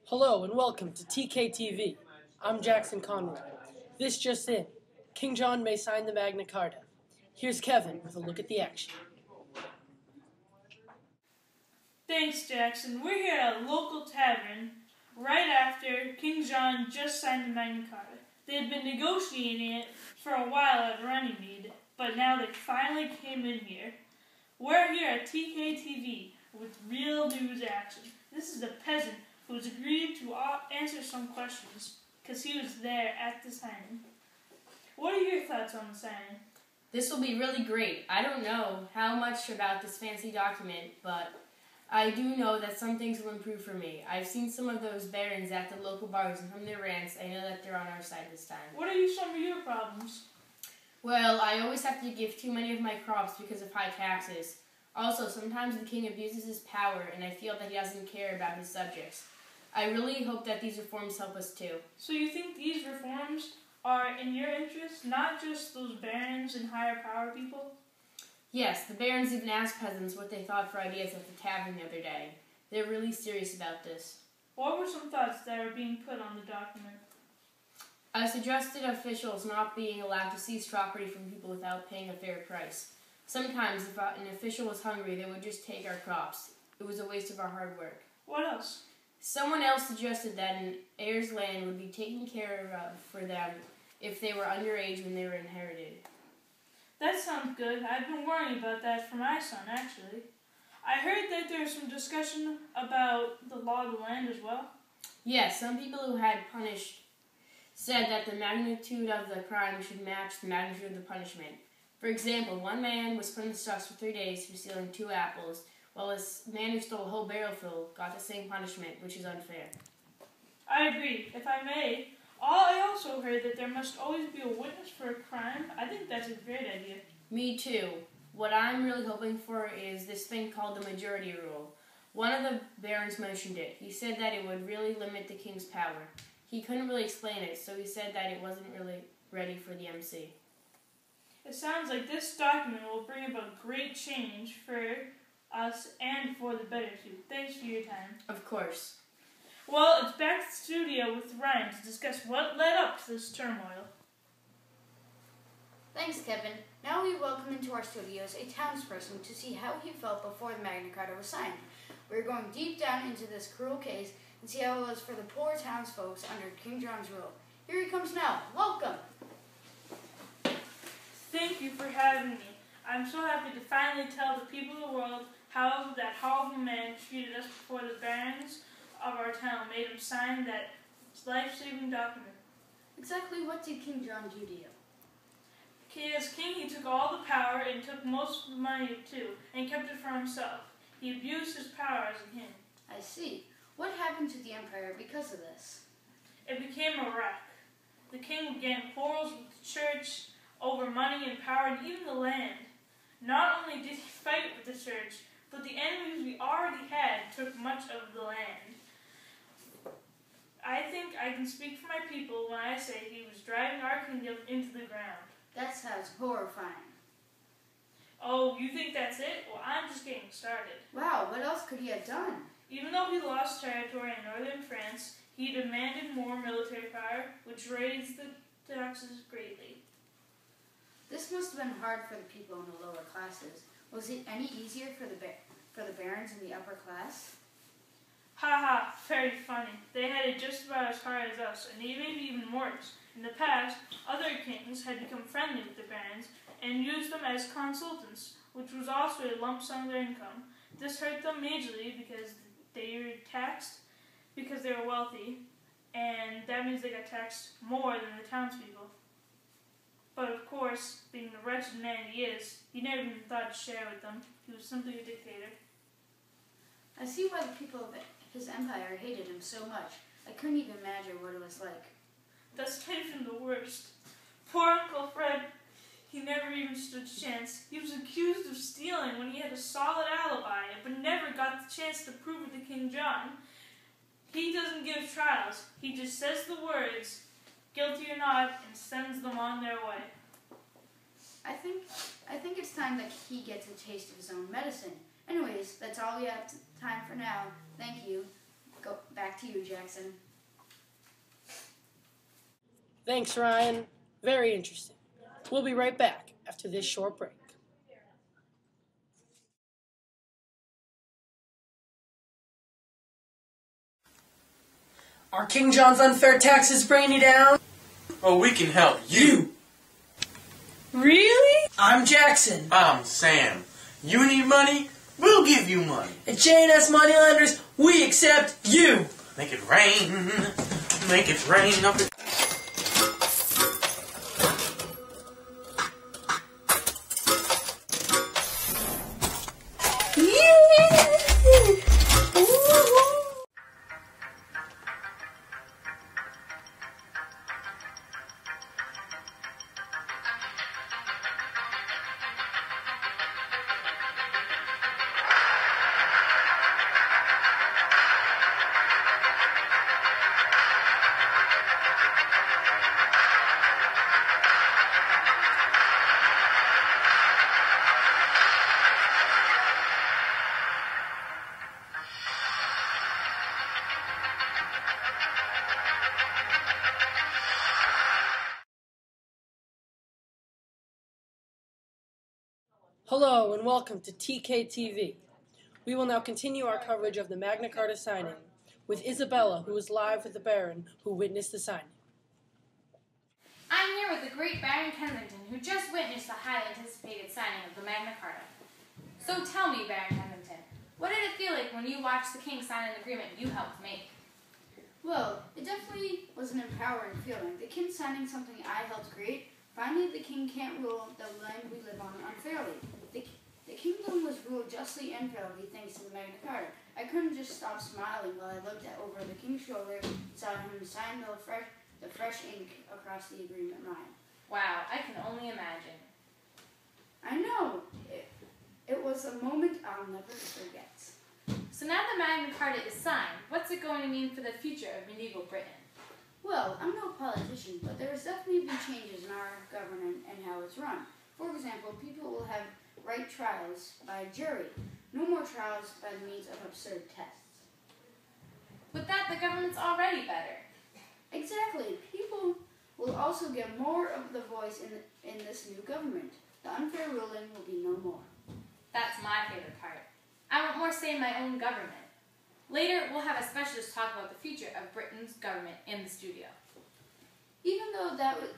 Hello and welcome to TKTV. I'm Jackson Conroy. This just in, King John may sign the Magna Carta. Here's Kevin with a look at the action. Thanks, Jackson. We're here at a local tavern right after King John just signed the Magna Carta. They had been negotiating it for a while at Runnymede, but now they finally came in here. We're here at TKTV with real news action. This is a peasant who has agreed to answer some questions because he was there at the signing. What are your thoughts on the signing? This will be really great. I don't know how much about this fancy document, but I do know that some things will improve for me. I've seen some of those barons at the local bars, and from their rants, I know that they're on our side this time. What are some of your problems? Well, I always have to give too many of my crops because of high taxes. Also, sometimes the king abuses his power, and I feel that he doesn't care about his subjects. I really hope that these reforms help us too. So you think these reforms are in your interest, not just those barons and higher power people? Yes, the barons even asked peasants what they thought for ideas at the tavern the other day. They're really serious about this. What were some thoughts that are being put on the document? I suggested officials not being allowed to seize property from people without paying a fair price. Sometimes, if an official was hungry, they would just take our crops. It was a waste of our hard work. What else? Someone else suggested that an heir's land would be taken care of for them if they were underage when they were inherited. That sounds good. I've been worrying about that for my son, actually. I heard that there's some discussion about the law of the land as well. Yes, some people who had punished said that the magnitude of the crime should match the magnitude of the punishment. For example, one man was put in the stocks for 3 days for stealing 2 apples, while a man who stole a whole barrel full got the same punishment, which is unfair. I agree. If I may, I also heard that there must always be a witness for a crime. I think that's a great idea. Me too. What I'm really hoping for is this thing called the majority rule. One of the barons mentioned it. He said that it would really limit the king's power. He couldn't really explain it, so he said that it wasn't really ready for the MC. It sounds like this document will bring about great change for us and for the better too. Thanks for your time. Of course. Well, it's back to the studio with Ryan to discuss what led up to this turmoil. Thanks, Kevin. Now we welcome into our studios a townsperson to see how he felt before the Magna Carta was signed. We're going deep down into this cruel case and see how it was for the poor townsfolk under King John's rule. Here he comes now. Welcome! Thank you for having me. I'm so happy to finally tell the people of the world how that horrible man treated us before the barons of our town made him sign that life-saving document. Exactly what did King John do to you? As king, he took all the power and took most of the money too, and kept it for himself. He abused his power as a king. I see. What happened to the empire because of this? It became a wreck. The king began quarrels with the church over money and power and even the land. Not only did he fight with the church, but the enemies we already had took much of the land. I think I can speak for my people when I say he was driving our kingdom into the ground. That sounds horrifying. Oh, you think that's it? Well, I'm just getting started. Wow, what else could he have done? Even though he lost territory in northern France, he demanded more military power, which raised the taxes greatly. This must have been hard for the people in the lower classes. Was it any easier for the barons in the upper class? Ha, very funny. They had it just about as hard as us, and maybe even worse. In the past, other kings had become friendly with the barons and used them as consultants, which was also a lump sum of their income. This hurt them majorly because they were taxed because they were wealthy, and that means they got taxed more than the townspeople. But of course, being the wretched man he is, he never even thought to share with them. He was simply a dictator. I see why the people of his empire hated him so much. I couldn't even imagine what it was like. That's not even the worst. Poor Uncle Fred, he never even stood a chance. He was accused of stealing when he had a solid alibi, but never got the chance to prove it to King John. He doesn't give trials. He just says the words, guilty or not, and sends them on their way. I think it's time that he gets a taste of his own medicine. Anyways, that's all we have time for now. Thank you. Go back to you, Jackson. Thanks, Ryan. Very interesting. We'll be right back after this short break. Are King John's unfair taxes bringing you down? Oh, we can help you. Really? I'm Jackson. I'm Sam. You need money? We'll give you money. At J&S Moneylenders, we accept you. Make it rain. Make it rain up in... Hello and welcome to TKTV. We will now continue our coverage of the Magna Carta signing with Isabella, who is live with the Baron who witnessed the signing. I'm here with the great Baron Kensington, who just witnessed the highly anticipated signing of the Magna Carta. So tell me, Baron Kensington, what did it feel like when you watched the King sign an agreement you helped make? Well, it definitely was an empowering feeling. The king signing something I helped create. Finally, the king can't rule the land we live on unfairly. The kingdom was ruled justly and fairly thanks to the Magna Carta. I couldn't just stop smiling while I looked over the king's shoulder and saw him sign the fresh ink across the agreement line. Wow, I can only imagine. I know. It was a moment I'll never forget. So now the Magna Carta is signed, what's it going to mean for the future of medieval Britain? Well, I'm no politician, but there's definitely been changes in our government and how it's run. For example, people will have right trials by jury. No more trials by means of absurd tests. With that, the government's already better. Exactly. People will also get more of the voice in this new government. The unfair ruling will be no more. That's my favorite part. I want more say in my own government. Later, we'll have a specialist talk about the future of Britain's government in the studio. Even though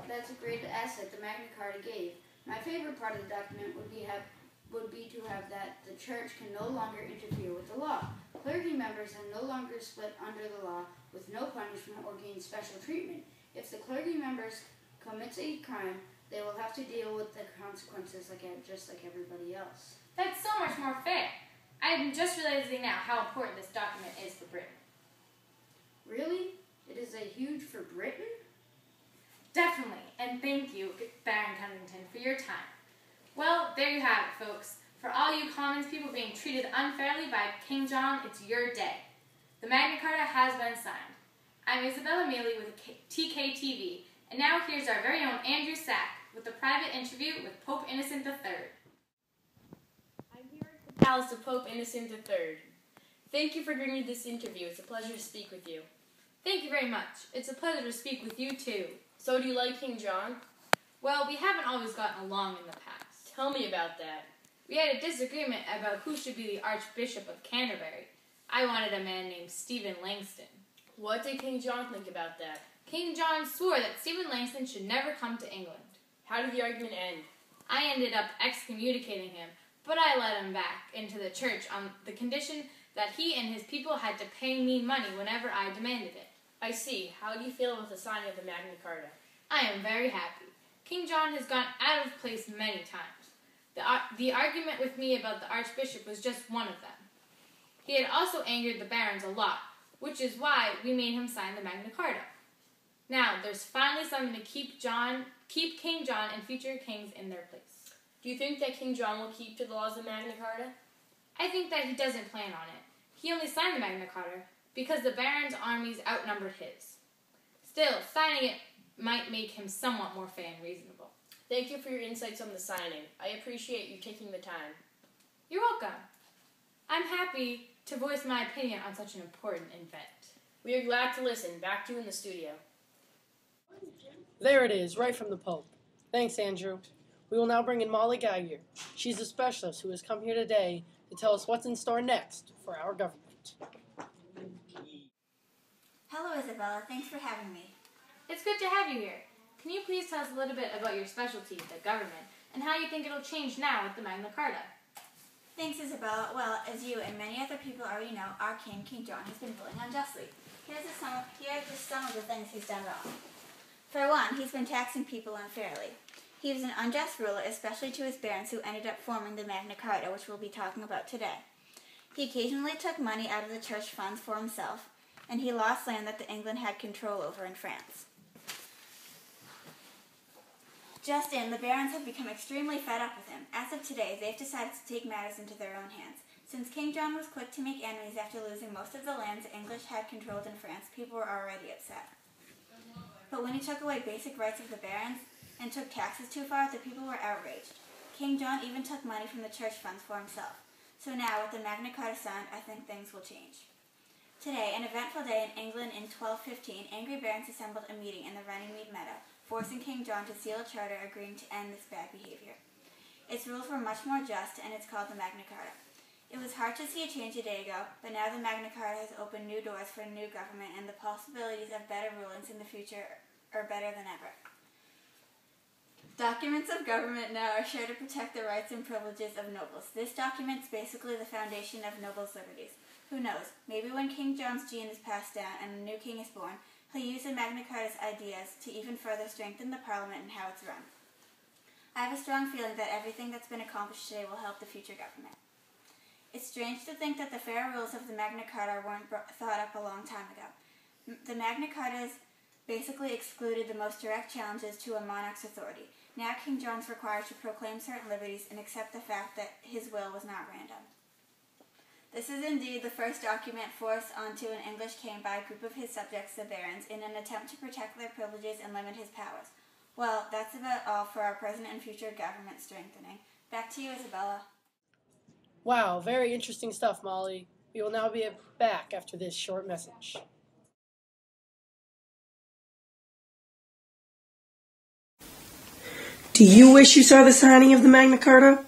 that's a great asset the Magna Carta gave, my favorite part of the document would be to have that the church can no longer interfere with the law. Clergy members have no longer split under the law with no punishment or gain special treatment. If the clergy members commits a crime, they will have to deal with the consequences just like everybody else. That's so much more fair. I'm just realizing now how important this document is for Britain. Really? It is a huge for Britain? Definitely, and thank you, Baron Kensington, for your time. Well, there you have it, folks. For all you Commons people being treated unfairly by King John, it's your day. The Magna Carta has been signed. I'm Isabella Mealy with TKTV, and now here's our very own Andrew Sack with a private interview with Pope Innocent III. I'm here at the Palace of Pope Innocent III. Thank you for giving me this interview. It's a pleasure to speak with you. Thank you very much. It's a pleasure to speak with you, too. So do you like King John? Well, we haven't always gotten along in the past. Tell me about that. We had a disagreement about who should be the Archbishop of Canterbury. I wanted a man named Stephen Langston. What did King John think about that? King John swore that Stephen Langston should never come to England. How did the argument end? I ended up excommunicating him, but I let him back into the church on the condition that he and his people had to pay me money whenever I demanded it. I see. How do you feel about the signing of the Magna Carta? I am very happy. King John has gone out of place many times. The argument with me about the Archbishop was just one of them. He had also angered the barons a lot, which is why we made him sign the Magna Carta. Now, there's finally something to keep King John and future kings in their place. Do you think that King John will keep to the laws of Magna Carta? I think that he doesn't plan on it. He only signed the Magna Carta because the barons' armies outnumbered his. Still, signing it might make him somewhat more fair and reasonable. Thank you for your insights on the signing. I appreciate you taking the time. You're welcome. I'm happy to voice my opinion on such an important event. We are glad to listen. Back to you in the studio. There it is, right from the Pope. Thanks, Andrew. We will now bring in Molly Geiger. She's a specialist who has come here today to tell us what's in store next for our government. Hello, Isabella. Thanks for having me. It's good to have you here. Can you please tell us a little bit about your specialty, the government, and how you think it'll change now with the Magna Carta? Thanks, Isabella. Well, as you and many other people already know, our king, King John, has been ruling unjustly. Here are just some of the things he's done wrong. For one, he's been taxing people unfairly. He was an unjust ruler, especially to his barons who ended up forming the Magna Carta, which we'll be talking about today. He occasionally took money out of the church funds for himself, and he lost land that England had control over in France. Just in, the barons have become extremely fed up with him. As of today, they've decided to take matters into their own hands. Since King John was quick to make enemies after losing most of the lands the English had controlled in France, people were already upset. But when he took away basic rights of the barons and took taxes too far, the people were outraged. King John even took money from the church funds for himself. So now, with the Magna Carta signed, I think things will change. Today, an eventful day in England in 1215, angry barons assembled a meeting in the Runnymede Meadow, forcing King John to seal a charter agreeing to end this bad behavior. Its rules were much more just, and it's called the Magna Carta. It was hard to see a change a day ago, but now the Magna Carta has opened new doors for a new government, and the possibilities of better rulings in the future are better than ever. Documents of government now are sure to protect the rights and privileges of nobles. This document's basically the foundation of nobles' liberties. Who knows, maybe when King John's gene is passed down and a new king is born, he'll use the Magna Carta's ideas to even further strengthen the parliament and how it's run. I have a strong feeling that everything that's been accomplished today will help the future government. It's strange to think that the fair rules of the Magna Carta weren't thought up a long time ago. The Magna Carta basically excluded the most direct challenges to a monarch's authority. Now King John's required to proclaim certain liberties and accept the fact that his will was not random. This is indeed the first document forced onto an English king by a group of his subjects, the barons, in an attempt to protect their privileges and limit his powers. Well, that's about all for our present and future government strengthening. Back to you, Isabella. Wow, very interesting stuff, Molly. We will now be back after this short message. Do you wish you saw the signing of the Magna Carta?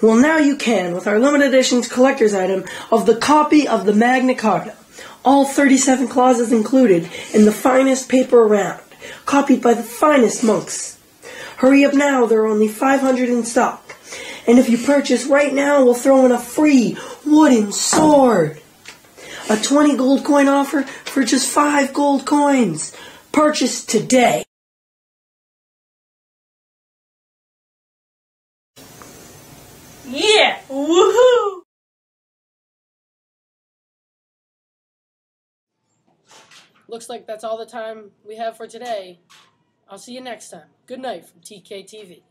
Well, now you can with our limited editions collector's item of the copy of the Magna Carta. All 37 clauses included in the finest paper around, copied by the finest monks. Hurry up now, there are only 500 in stock. And if you purchase right now, we'll throw in a free wooden sword. A 20 gold coin offer for just 5 gold coins. Purchase today. Yeah! Woohoo! Looks like that's all the time we have for today. I'll see you next time. Good night from TKTV.